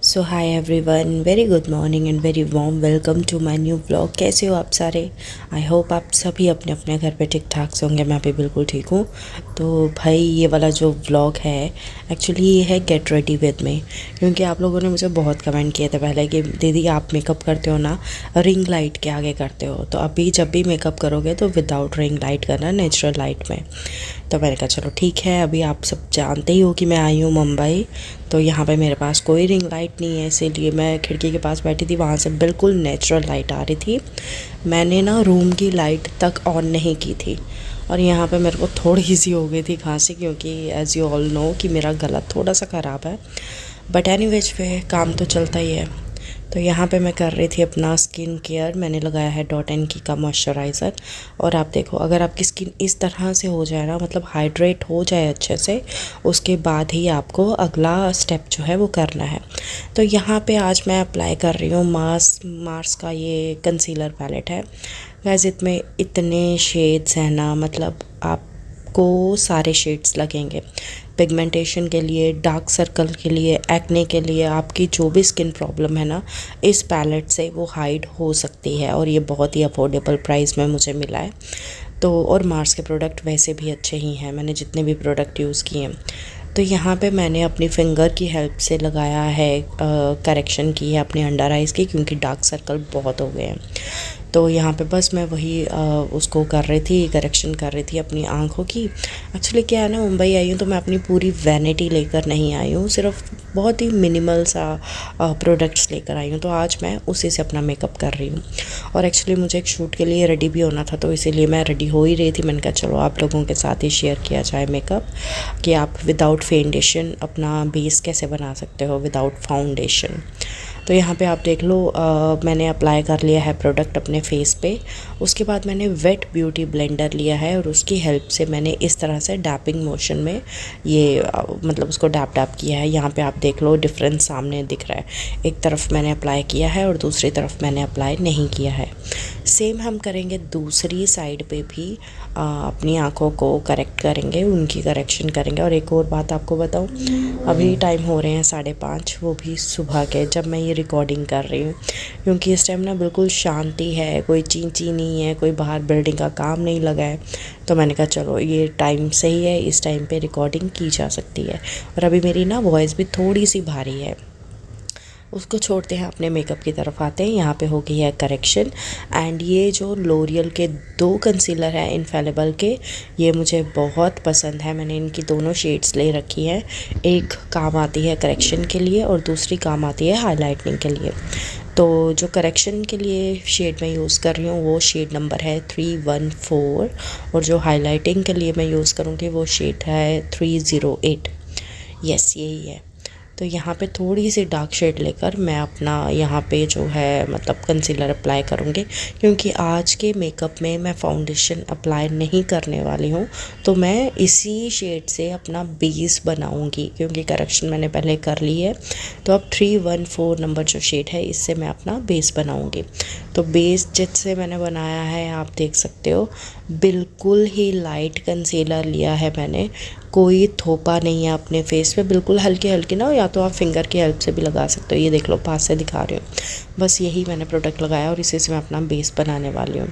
So hi everyone, very good morning and very warm welcome to my new blog. कैसे हो आप सारे? I hope आप सभी अपने अपने घर पे ठीक ठाक से होंगे। मैं भी बिल्कुल ठीक हूँ। तो भाई ये वाला जो व्लॉग है एक्चुअली ये है गेट रेडी विद मी, क्योंकि आप लोगों ने मुझे बहुत कमेंट किए थे पहले कि दीदी आप मेकअप करते हो ना रिंग लाइट के आगे करते हो, तो अभी जब भी मेकअप करोगे तो विदाउट रिंग लाइट करना, नेचुरल लाइट में। तो मैंने कहा चलो ठीक है। अभी आप सब जानते ही हो कि मैं आई हूँ मुंबई, तो यहाँ पे मेरे पास कोई रिंग लाइट नहीं है, इसीलिए मैं खिड़की के पास बैठी थी। वहाँ से बिल्कुल नेचुरल लाइट आ रही थी। मैंने ना रूम की लाइट तक ऑन नहीं की थी, और यहाँ पे मेरे को थोड़ी सी हो गई थी खांसी, क्योंकि एज़ यू ऑल नो कि मेरा गला थोड़ा सा ख़राब है। बट एनीवेज पे काम तो चलता ही है। तो यहाँ पे मैं कर रही थी अपना स्किन केयर। मैंने लगाया है डॉट एंड की का मॉइस्चराइज़र। और आप देखो, अगर आपकी स्किन इस तरह से हो जाए ना, मतलब हाइड्रेट हो जाए अच्छे से, उसके बाद ही आपको अगला स्टेप जो है वो करना है। तो यहाँ पे आज मैं अप्लाई कर रही हूँ मार्स का ये कंसीलर पैलेट है। गाइस इसमें इतने शेड्स हैं ना, मतलब आपको सारे शेड्स लगेंगे। पिगमेंटेशन के लिए, डार्क सर्कल के लिए, एक्ने के लिए, आपकी जो भी स्किन प्रॉब्लम है ना, इस पैलेट से वो हाइड हो सकती है। और ये बहुत ही अफोर्डेबल प्राइस में मुझे मिला है। तो और मार्स के प्रोडक्ट वैसे भी अच्छे ही हैं, मैंने जितने भी प्रोडक्ट यूज़ किए हैं। तो यहाँ पे मैंने अपनी फिंगर की हेल्प से लगाया है, करेक्शन की है अपने अंडर आइज़ की, क्योंकि डार्क सर्कल बहुत हो गए हैं। तो यहाँ पे बस मैं वही उसको कर रही थी, करेक्शन कर रही थी अपनी आँखों की। एक्चुअली क्या है ना, मुंबई आई हूँ तो मैं अपनी पूरी वैनिटी लेकर नहीं आई हूँ, सिर्फ बहुत ही मिनिमल सा प्रोडक्ट्स लेकर आई हूँ। तो आज मैं उसी से अपना मेकअप कर रही हूँ। और एक्चुअली मुझे एक शूट के लिए रेडी भी होना था, तो इसीलिए मैं रेडी हो ही रही थी। मैंने कहा चलो आप लोगों के साथ ही शेयर किया जाए मेकअप, कि आप विदाउट फाउंडेशन अपना बेस कैसे बना सकते हो विदाउट फाउंडेशन। तो यहाँ पे आप देख लो, मैंने अप्लाई कर लिया है प्रोडक्ट अपने फेस पे। उसके बाद मैंने वेट ब्यूटी ब्लेंडर लिया है, और उसकी हेल्प से मैंने इस तरह से डैपिंग मोशन में ये मतलब उसको डैप किया है। यहाँ पे आप देख लो डिफरेंस सामने दिख रहा है। एक तरफ मैंने अप्लाई किया है और दूसरी तरफ मैंने अप्लाई नहीं किया है। सेम हम करेंगे दूसरी साइड पे भी, अपनी आँखों को करेक्ट करेंगे, उनकी करेक्शन करेंगे। और एक और बात आपको बताऊँ, अभी टाइम हो रहे हैं 5:30, वो भी सुबह के, जब मैं ये रिकॉर्डिंग कर रही हूँ। क्योंकि इस टाइम ना बिल्कुल शांति है, कोई चींची नहीं है, कोई बाहर बिल्डिंग का काम नहीं लगा है। तो मैंने कहा चलो ये टाइम सही है, इस टाइम पे रिकॉर्डिंग की जा सकती है। और अभी मेरी ना वॉइस भी थोड़ी सी भारी है, उसको छोड़ते हैं, अपने मेकअप की तरफ आते हैं। यहाँ पे हो गई है करेक्शन। एंड ये जो लोरियल के 2 कंसीलर हैं इनफेलेबल के, ये मुझे बहुत पसंद है। मैंने इनकी दोनों शेड्स ले रखी हैं। एक काम आती है करेक्शन के लिए और दूसरी काम आती है हाईलाइटनिंग के लिए। तो जो करेक्शन के लिए शेड मैं यूज़ कर रही हूँ वो शेड नंबर है 314, और जो हाईलाइटिंग के लिए मैं यूज़ करूँगी वो शेड है 308। यस, यही है। तो यहाँ पे थोड़ी सी डार्क शेड लेकर मैं अपना यहाँ पे जो है मतलब कंसीलर अप्लाई करूँगी, क्योंकि आज के मेकअप में मैं फाउंडेशन अप्लाई नहीं करने वाली हूँ। तो मैं इसी शेड से अपना बेस बनाऊँगी, क्योंकि करेक्शन मैंने पहले कर ली है। तो अब 314 नंबर जो शेड है, इससे मैं अपना बेस बनाऊँगी। तो बेस जिससे मैंने बनाया है आप देख सकते हो, बिल्कुल ही लाइट कंसीलर लिया है मैंने, कोई थोपा नहीं है अपने फेस पे, बिल्कुल हल्के हल्के ना, या तो आप फिंगर की हेल्प से भी लगा सकते हो। ये देख लो, पास से दिखा रही हूँ। बस यही मैंने प्रोडक्ट लगाया और इसी से मैं अपना बेस बनाने वाली हूँ।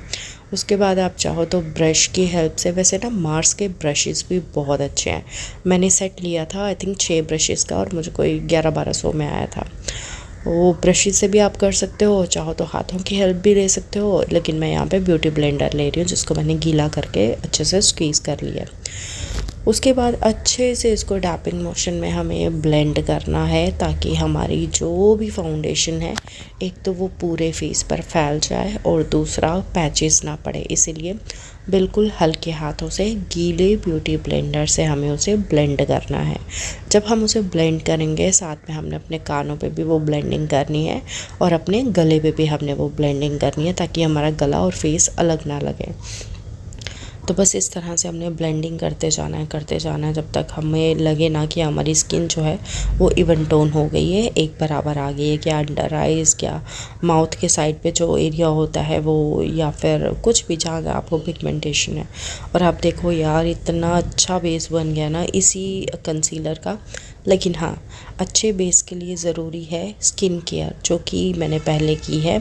उसके बाद आप चाहो तो ब्रश की हेल्प से, वैसे ना मार्स के ब्रशेज़ भी बहुत अच्छे हैं। मैंने सेट लिया था आई थिंक 6 ब्रशेज़ का, और मुझे कोई 1100-1200 में आया था। वो ब्रशेज़ से भी आप कर सकते हो, चाहो तो हाथों की हेल्प भी ले सकते हो, लेकिन मैं यहाँ पे ब्यूटी ब्लेंडर ले रही हूँ, जिसको मैंने गीला करके अच्छे से स्क्वीज़ कर लिया। उसके बाद अच्छे से इसको डैपिंग मोशन में हमें ब्लेंड करना है, ताकि हमारी जो भी फाउंडेशन है, एक तो वो पूरे फेस पर फैल जाए और दूसरा पैचेस ना पड़े। इसीलिए बिल्कुल हल्के हाथों से गीले ब्यूटी ब्लेंडर से हमें उसे ब्लेंड करना है। जब हम उसे ब्लेंड करेंगे, साथ में हमने अपने कानों पे भी वो ब्लेंडिंग करनी है, और अपने गले पे भी हमने वो ब्लेंडिंग करनी है, ताकि हमारा गला और फेस अलग ना लगे। तो बस इस तरह से हमने ब्लेंडिंग करते जाना है जब तक हमें लगे ना कि हमारी स्किन जो है वो इवन टोन हो गई है, एक बराबर आ गई है। क्या अंडर आइज़, क्या माउथ के साइड पे जो एरिया होता है वो, या फिर कुछ भी जहाँ आपको पिगमेंटेशन है। और आप देखो यार, इतना अच्छा बेस बन गया ना इसी कंसीलर का। लेकिन हाँ, अच्छे बेस के लिए ज़रूरी है स्किन केयर, जो कि मैंने पहले की है।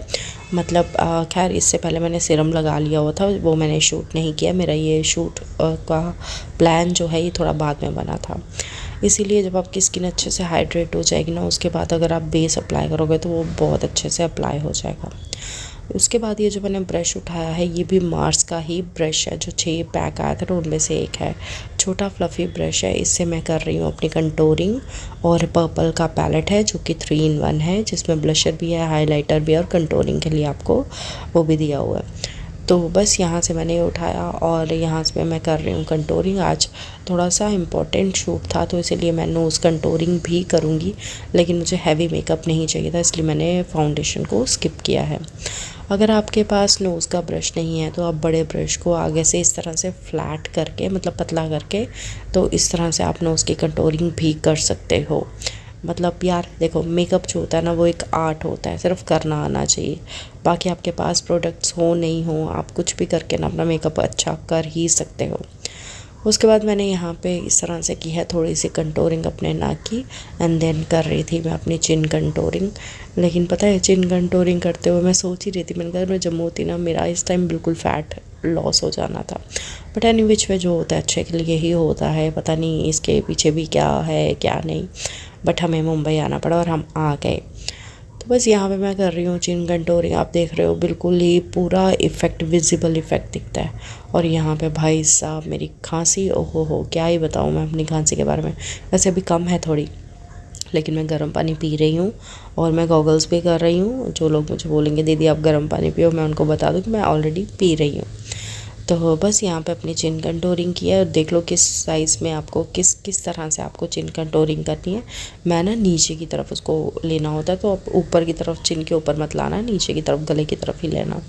मतलब खैर इससे पहले मैंने सीरम लगा लिया हुआ था, वो मैंने शूट नहीं किया। मेरा ये शूट का प्लान जो है ये थोड़ा बाद में बना था। इसीलिए जब आपकी स्किन अच्छे से हाइड्रेट हो जाएगी ना, उसके बाद अगर आप बेस अप्लाई करोगे तो वो बहुत अच्छे से अप्लाई हो जाएगा। उसके बाद ये जो मैंने ब्रश उठाया है, ये भी मार्स का ही ब्रश है, जो 6 पैक आया था ना उनमें से एक है। छोटा फ्लफ़ी ब्रश है, इससे मैं कर रही हूँ अपनी कंटूरिंग। और पर्पल का पैलेट है जो कि 3 in 1 है, जिसमें ब्लशर भी है, हाइलाइटर भी है और कंटूरिंग के लिए आपको वो भी दिया हुआ है। तो बस यहाँ से मैंने ये उठाया और यहाँ से मैं कर रही हूँ कंटूरिंग। आज थोड़ा सा इम्पोर्टेंट शूट था तो इसीलिए मैं नोज़ कंटूरिंग भी करूँगी, लेकिन मुझे हैवी मेकअप नहीं चाहिए था, इसलिए मैंने फाउंडेशन को स्किप किया है। अगर आपके पास नोज़ का ब्रश नहीं है तो आप बड़े ब्रश को आगे से इस तरह से फ्लैट करके, मतलब पतला करके, तो इस तरह से आप नोज़ की कंटूरिंग भी कर सकते हो। मतलब यार देखो, मेकअप जो होता है ना वो एक आर्ट होता है, सिर्फ करना आना चाहिए। बाकी आपके पास प्रोडक्ट्स हो नहीं हो, आप कुछ भी करके ना अपना मेकअप अच्छा कर ही सकते हो। उसके बाद मैंने यहाँ पे इस तरह से की है थोड़ी सी कंटूरिंग अपने नाक की, एंड देन कर रही थी मैं अपनी चिन कंटूरिंग। लेकिन पता है, चिन कंटूरिंग करते हुए मैं सोच ही रही थी, मैंने कहा मैं जम्मू होती ना, मेरा इस टाइम बिल्कुल फ़ैट लॉस हो जाना था। बट एनी विच वे जो होता है अच्छे के लिए ही होता है, पता नहीं इसके पीछे भी क्या है क्या नहीं। बट हमें मुंबई आना पड़ा और हम आ गए। तो बस यहाँ पे मैं कर रही हूँ चिन कंटूरिंग। आप देख रहे हो बिल्कुल ही पूरा इफ़ेक्ट, विजिबल इफ़ेक्ट दिखता है। और यहाँ पे भाई साहब मेरी खांसी, ओहो हो, क्या ही बताऊँ मैं अपनी खांसी के बारे में। वैसे अभी कम है थोड़ी, लेकिन मैं गर्म पानी पी रही हूँ और मैं गॉगल्स भी कर रही हूँ। जो लोग मुझे बोलेंगे दीदी आप गर्म पानी पियो, मैं उनको बता दूँ कि मैं ऑलरेडी पी रही हूँ। तो बस यहाँ पे अपनी चिन कंटूरिंग की है और देख लो किस साइज़ में आपको किस किस तरह से आपको चिन कंटूरिंग करनी है। मैं ना नीचे की तरफ उसको लेना होता है, तो आप ऊपर की तरफ चिन के ऊपर मत लाना, नीचे की तरफ गले की तरफ ही लेना।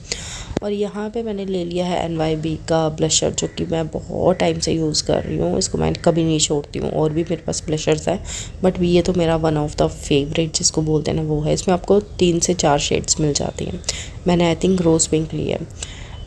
और यहाँ पे मैंने ले लिया है NYB का ब्लशर, जो कि मैं बहुत टाइम से यूज़ कर रही हूँ, इसको मैं कभी नहीं छोड़ती हूँ। और भी मेरे पास ब्लशर्स हैं, बट ये तो मेरा वन ऑफ द फेवरेट जिसको बोलते हैं ना वो है। इसमें आपको 3 से 4 शेड्स मिल जाती हैं। मैंने आई थिंक रोज़ पिंक ली है।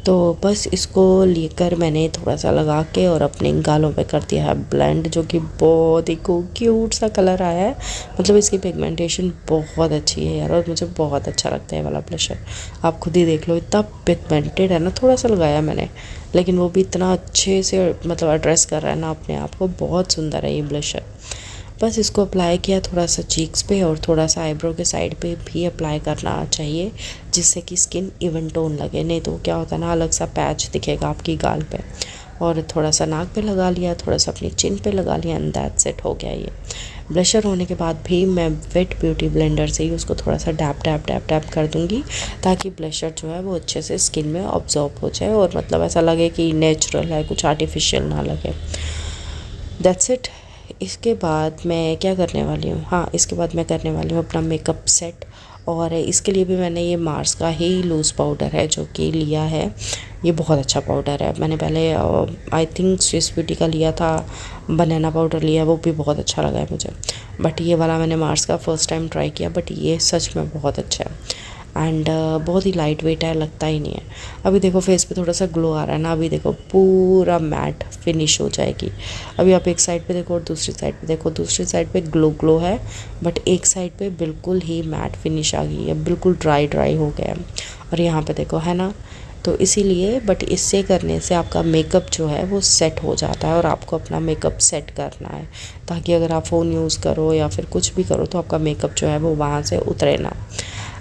तो बस इसको लेकर मैंने थोड़ा सा लगा के और अपने गालों पे कर दिया है ब्लेंड, जो कि बहुत ही क्यूट सा कलर आया है। मतलब इसकी पिगमेंटेशन बहुत अच्छी है यार, और मुझे बहुत अच्छा लगता है वाला ब्लशर। आप खुद ही देख लो, इतना पिगमेंटेड है ना। थोड़ा सा लगाया मैंने, लेकिन वो भी इतना अच्छे से मतलब एड्रेस कर रहा है ना अपने आप को। बहुत सुंदर है ये ब्लशर। बस इसको अप्लाई किया थोड़ा सा चीक्स पे और थोड़ा सा आईब्रो के साइड पे भी अप्लाई करना चाहिए, जिससे कि स्किन इवन टोन लगे। नहीं तो क्या होता है ना, अलग सा पैच दिखेगा आपकी गाल पे। और थोड़ा सा नाक पे लगा लिया, थोड़ा सा अपनी चिन पे लगा लिया, एंड दैट्स इट, हो गया ये। ब्लशर होने के बाद भी मैं वेट ब्यूटी ब्लेंडर से ही उसको थोड़ा सा डैप डैप डैप डैप कर दूँगी, ताकि ब्लशर जो है वो अच्छे से स्किन में ऑब्जॉर्ब हो जाए और मतलब ऐसा लगे कि नेचुरल है, कुछ आर्टिफिशियल ना लगे। That's it. इसके बाद मैं क्या करने वाली हूँ, हाँ इसके बाद मैं करने वाली हूँ अपना मेकअप सेट। और इसके लिए भी मैंने ये मार्स का ही लूज़ पाउडर है जो कि लिया है। ये बहुत अच्छा पाउडर है। मैंने पहले आई थिंक स्विस ब्यूटी का लिया था, बनाना पाउडर लिया, वो भी बहुत अच्छा लगा है मुझे। बट ये वाला मैंने मार्स का फ़र्स्ट टाइम ट्राई किया, बट ये सच में बहुत अच्छा है। एंड बहुत ही लाइट वेट है, लगता ही नहीं है। अभी देखो फेस पे थोड़ा सा ग्लो आ रहा है ना, अभी देखो पूरा मैट फिनिश हो जाएगी। अभी आप एक साइड पे देखो और दूसरी साइड पे देखो, दूसरी साइड पे ग्लो ग्लो है, बट एक साइड पे बिल्कुल ही मैट फिनिश आ गई है, बिल्कुल ड्राई ड्राई हो गया है। और यहाँ पे देखो, है ना। तो इसीलिए, बट इससे करने से आपका मेकअप जो है वो सेट हो जाता है, और आपको अपना मेकअप सेट करना है, ताकि अगर आप फ़ोन यूज़ करो या फिर कुछ भी करो तो आपका मेकअप जो है वो वहाँ से उतरे ना।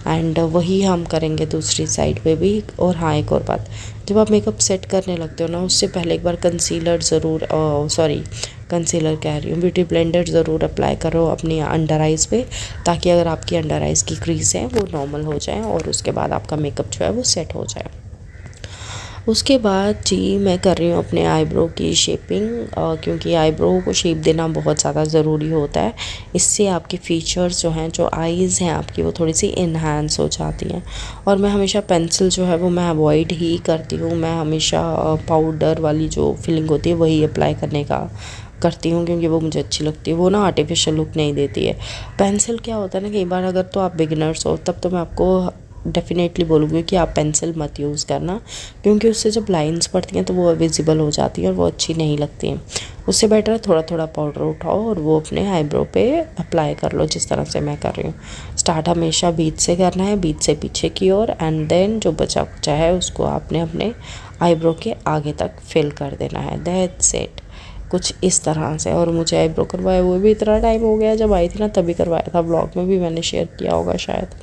एंड वही हम करेंगे दूसरी साइड पे भी। और हाँ, एक और बात, जब आप मेकअप सेट करने लगते हो ना, उससे पहले एक बार कंसीलर ज़रूर, कंसीलर कह रही हूँ, ब्यूटी ब्लेंडर ज़रूर अप्लाई करो अपनी अंडर आइज़ पे, ताकि अगर आपकी अंडर आइज़ की क्रीज है वो नॉर्मल हो जाए और उसके बाद आपका मेकअप जो है वो सेट हो जाए। उसके बाद जी मैं कर रही हूँ अपने आईब्रो की शेपिंग, क्योंकि आईब्रो को शेप देना बहुत ज़्यादा ज़रूरी होता है। इससे आपके फीचर्स जो हैं, जो आईज़ हैं आपकी, वो थोड़ी सी इन्हांस हो जाती हैं। और मैं हमेशा पेंसिल जो है वो मैं अवॉइड ही करती हूँ। मैं हमेशा पाउडर वाली जो फिलिंग होती है वही अप्लाई करने का करती हूँ, क्योंकि वो मुझे अच्छी लगती है। वो ना आर्टिफिशियल लुक नहीं देती है। पेंसिल क्या होता है ना, कई बार अगर तो आप बिगिनर्स हो तब तो मैं आपको डेफिनेटली बोलूँगी कि आप पेंसिल मत यूज़ करना, क्योंकि उससे जब लाइंस पड़ती हैं तो वो विजिबल हो जाती हैं और वो अच्छी नहीं लगती हैं। उससे बेटर है थोड़ा थोड़ा पाउडर उठाओ और वो अपने आईब्रो पे अप्लाई कर लो, जिस तरह से मैं कर रही हूँ। स्टार्ट हमेशा बीच से करना है, बीच से पीछे की ओर, एंड देन जो बचा कुचा है उसको आपने अपने आईब्रो के आगे तक फिल कर देना है। दैट्स इट, कुछ इस तरह से। और मुझे आईब्रो करवाए हुए भी इतना टाइम हो गया, जब आई थी ना तभी करवाया था, व्लॉग में भी मैंने शेयर किया होगा शायद।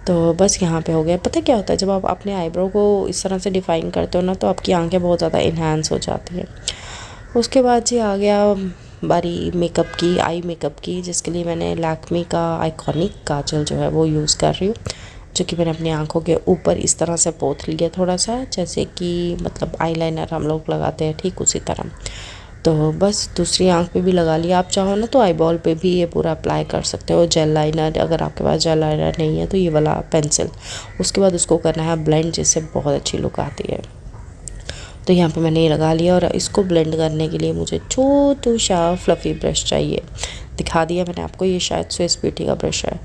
तो बस यहाँ पे हो गया। पता क्या होता है, जब आप अपने आईब्रो को इस तरह से डिफ़ाइन करते हो ना तो आपकी आंखें बहुत ज़्यादा इन्हांस हो जाती हैं। उसके बाद जी आ गया बारी मेकअप की, आई मेकअप की, जिसके लिए मैंने लैक्मे का आइकॉनिक काजल जो है वो यूज़ कर रही हूँ, जो कि मैंने अपनी आँखों के ऊपर इस तरह से पोंछ लिया थोड़ा सा, जैसे कि मतलब आईलाइनर हम लोग लगाते हैं ठीक उसी तरह। तो बस दूसरी आँख पे भी लगा लिया। आप चाहो ना तो आईबॉल पे भी ये पूरा अप्लाई कर सकते हो जेल लाइनर, अगर आपके पास जेल लाइनर नहीं है तो ये वाला पेंसिल। उसके बाद उसको करना है ब्लेंड, जिससे बहुत अच्छी लुक आती है। तो यहाँ पे मैंने ये लगा लिया, और इसको ब्लेंड करने के लिए मुझे छोटू सा फ्लफ़ी ब्रश चाहिए। दिखा दिया मैंने आपको, ये शायद स्विस ब्यूटी का ब्रश है।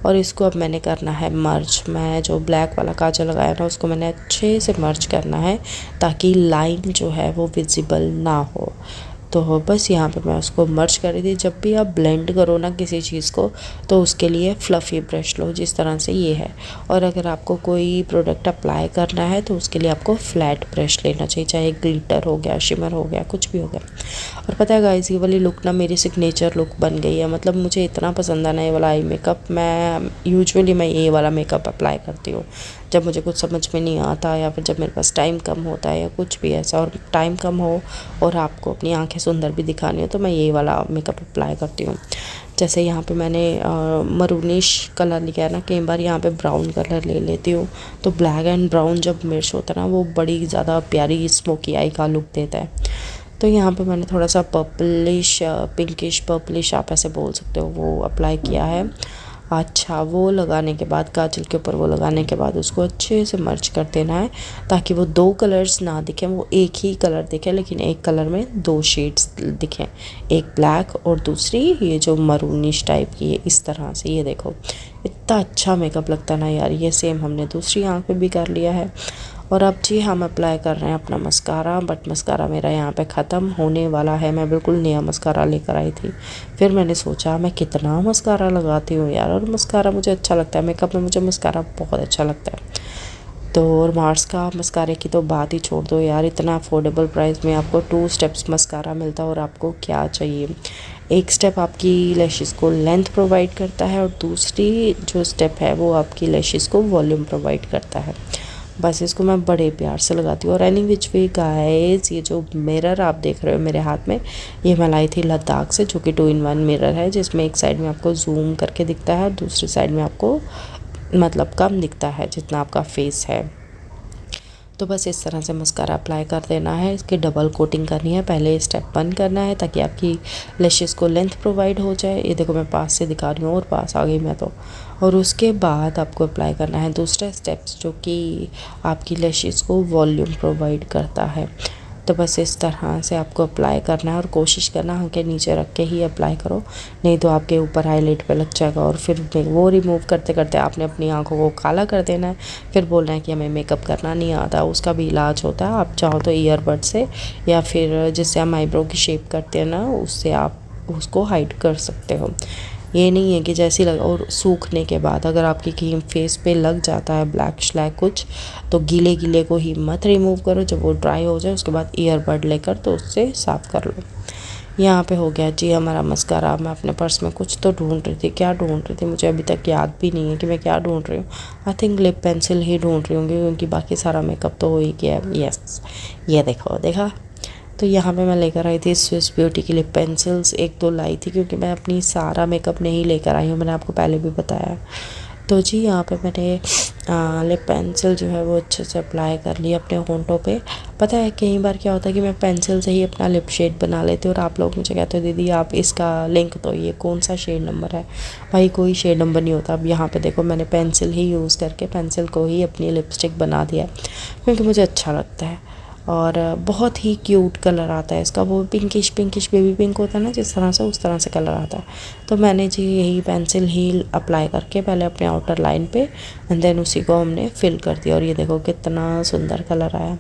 और इसको अब मैंने करना है मर्ज। मैं जो ब्लैक वाला काजल लगाया ना उसको मैंने अच्छे से मर्ज करना है, ताकि लाइन जो है वो विजिबल ना हो। तो बस यहाँ पे मैं उसको मर्ज कर रही थी। जब भी आप ब्लेंड करो ना किसी चीज़ को, तो उसके लिए फ्लफ़ी ब्रश लो, जिस तरह से ये है। और अगर आपको कोई प्रोडक्ट अप्लाई करना है तो उसके लिए आपको फ्लैट ब्रश लेना चाहिए, चाहे ग्लिटर हो गया, शिमर हो गया, कुछ भी हो गया। और पता है गाइस, ये वाली लुक ना मेरी सिग्नेचर लुक बन गई है। मतलब मुझे इतना पसंद है ना ये वाला आई मेकअप। मैं यूजुअली ये वाला मेकअप अप्लाई करती हूँ जब मुझे कुछ समझ में नहीं आता, या फिर जब मेरे पास टाइम कम होता है, या कुछ भी ऐसा, और टाइम कम हो और आपको अपनी आंखें सुंदर भी दिखानी हो, तो मैं ये वाला मेकअप अप्लाई करती हूँ। जैसे यहाँ पे मैंने मरूनिश कलर लिया है ना, कई बार यहाँ पे ब्राउन कलर ले लेती हूँ, तो ब्लैक एंड ब्राउन जब मिक्स होता है ना वो बड़ी ज़्यादा प्यारी स्मोकी आई का लुक देता है। तो यहाँ पे मैंने थोड़ा सा पर्पलिश, पिंकिश पर्पलिश आप ऐसे बोल सकते हो, वो अप्लाई किया है। अच्छा, वो लगाने के बाद काजल के ऊपर वो लगाने के बाद उसको अच्छे से मर्ज कर देना है, ताकि वो दो कलर्स ना दिखें, वो एक ही कलर दिखे, लेकिन एक कलर में दो शेड्स दिखें, एक ब्लैक और दूसरी ये जो मरूनिश टाइप की है, इस तरह से। ये देखो इतना अच्छा मेकअप लगता है ना यार। ये सेम हमने दूसरी आँख पे भी कर लिया है। और अब जी हम अप्लाई कर रहे हैं अपना मस्कारा, बट मस्कारा मेरा यहाँ पे ख़त्म होने वाला है। मैं बिल्कुल नया मस्कारा लेकर आई थी, फिर मैंने सोचा मैं कितना मस्कारा लगाती हूँ यार, और मस्कारा मुझे अच्छा लगता है, मेकअप में मुझे मस्कारा बहुत अच्छा लगता है। तो और मार्स का मस्कारे की तो बात ही छोड़ दो यार, इतना अफोर्डेबल प्राइस में आपको 2 स्टेप्स मस्कारा मिलता है, और आपको क्या चाहिए। एक स्टेप आपकी लैशेस को लेंथ प्रोवाइड करता है, और दूसरी जो स्टेप है वो आपकी लैशेस को वॉल्यूम प्रोवाइड करता है। बस इसको मैं बड़े प्यार से लगाती हूँ। और एनी विच वे गाइस, ये जो मिरर आप देख रहे हो मेरे हाथ में, ये मैं लाई थी लद्दाख से, जो कि 2-in-1 मिरर है, जिसमें एक साइड में आपको जूम करके दिखता है और दूसरी साइड में आपको मतलब कम दिखता है जितना आपका फेस है। तो बस इस तरह से मस्कारा अप्लाई कर देना है, इसकी डबल कोटिंग करनी है। पहले स्टेप 1 करना है ताकि आपकी लैशेस को लेंथ प्रोवाइड हो जाए। ये देखो मैं पास से दिखा रही हूँ, और पास आ गई मैं तो। और उसके बाद आपको अप्लाई करना है दूसरा स्टेप्स, जो कि आपकी लैशेस को वॉल्यूम प्रोवाइड करता है। तो बस इस तरह से आपको अप्लाई करना है, और कोशिश करना आंखें नीचे रख के ही अप्लाई करो, नहीं तो आपके ऊपर हाईलाइट पे लग जाएगा, और फिर वो रिमूव करते करते आपने अपनी आंखों को काला कर देना है। फिर बोलना है कि हमें मेकअप करना नहीं आता। उसका भी इलाज होता है, आप चाहो तो ईयरबड से, या फिर जिससे हम आईब्रो की शेप करते हैं ना, उससे आप उसको हाइड कर सकते हो। ये नहीं है कि जैसी लगा। और सूखने के बाद अगर आपकी क्रीम फेस पे लग जाता है ब्लैक श्लैक कुछ, तो गीले गीले को ही मत रिमूव करो। जब वो ड्राई हो जाए उसके बाद ईयरबड लेकर तो उससे साफ़ कर लो। यहाँ पे हो गया जी हमारा मस्कारा। मैं अपने पर्स में कुछ तो ढूंढ रही थी, क्या ढूंढ रही थी मुझे अभी तक याद भी नहीं है कि मैं क्या ढूंढ रही हूँ। आई थिंक लिप पेंसिल ही ढूंढ रही होंगी, क्योंकि बाकी सारा मेकअप तो हो ही गया है। यस, ये देखो, देखा। तो यहाँ पे मैं लेकर आई थी स्विस ब्यूटी की लिप पेंसिल्स, 1-2 लाई थी, क्योंकि मैं अपनी सारा मेकअप नहीं लेकर आई हूँ, मैंने आपको पहले भी बताया। तो जी यहाँ पे मैंने लिप पेंसिल जो है वो अच्छे से अप्लाई कर लिया अपने होंठों पे। पता है कई बार क्या होता है कि मैं पेंसिल से ही अपना लिप शेड बना लेती हूँ, और आप लोग मुझे कहते हो दीदी आप इसका लिंक दो, ये कौन सा शेड नंबर है। भाई कोई शेड नंबर नहीं होता। अब यहाँ पे देखो मैंने पेंसिल ही यूज़ करके पेंसिल को ही अपनी लिपस्टिक बना दिया, क्योंकि मुझे अच्छा लगता है। और बहुत ही क्यूट कलर आता है इसका, वो पिंकिश पिंकिश बेबी पिंक होता है ना जिस तरह से, उस तरह से कलर आता है। तो मैंने जी यही पेंसिल हील अप्लाई करके पहले अपने आउटर लाइन पे एंड देन उसी को हमने फिल कर दिया। और ये देखो कितना सुंदर कलर आया।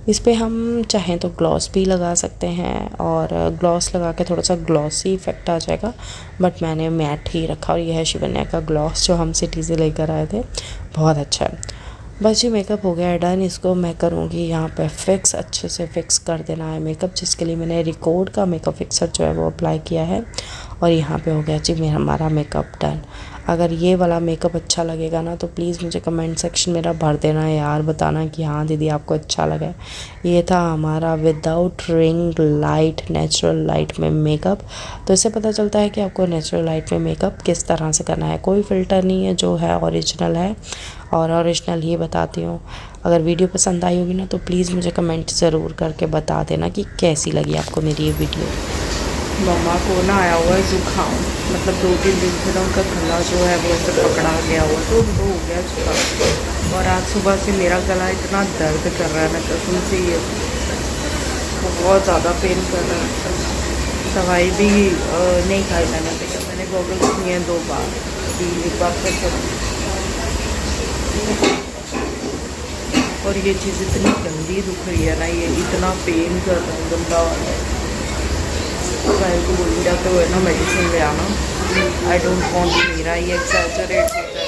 इस पे हम चाहें तो ग्लॉस भी लगा सकते हैं और ग्लॉस लगा के थोड़ा सा ग्लॉसी इफेक्ट आ जाएगा, बट मैंने मैट ही रखा। और यह है शिवन्या का ग्लॉस जो हम सिटी से लेकर आए थे, बहुत अच्छा है। बस जी मेकअप हो गया है डन। इसको मैं करूँगी यहाँ पे फिक्स, अच्छे से फिक्स कर देना है मेकअप, जिसके लिए मैंने रिकॉर्ड का मेकअप फिक्सर जो है वो अप्लाई किया है। और यहाँ पे हो गया जी हमारा मेकअप डन। अगर ये वाला मेकअप अच्छा लगेगा ना तो प्लीज़ मुझे कमेंट सेक्शन मेरा भर देना यार, बताना कि हाँ दीदी आपको अच्छा लगा है। ये था हमारा without ring light natural light में मेकअप। तो इससे पता चलता है कि आपको नेचुरल लाइट में मेकअप किस तरह से करना है, कोई फ़िल्टर नहीं है, जो है ओरिजिनल है और ओरिजिनल ही बताती हूँ। अगर वीडियो पसंद आई होगी ना तो प्लीज़ मुझे कमेंट ज़रूर करके बता देना कि कैसी लगी आपको मेरी ये वीडियो। मम्मा को ना आया हुआ है जुकाम, मतलब 2-3 दिन से ना उनका गला जो है वो ऐसे पकड़ा गया हुआ, तो उनको हो गया जुकाम। और आज सुबह से मेरा गला इतना दर्द कर रहा है ना, कसम से ये बहुत ज़्यादा पेन कर रहा है। दवाई भी नहीं खाई मैंने गॉगल्स किए 2 बार, अभी एक बार फिर। और ये चीज़ इतनी गंदी दुख रही है ना, ये इतना पेन कर रहा है गंदा वाला। को बोलूँ जाते हुए ना मेडिसिन ले आना, आई डोंट वांट मेरा ये एक्सैजरेट होता है।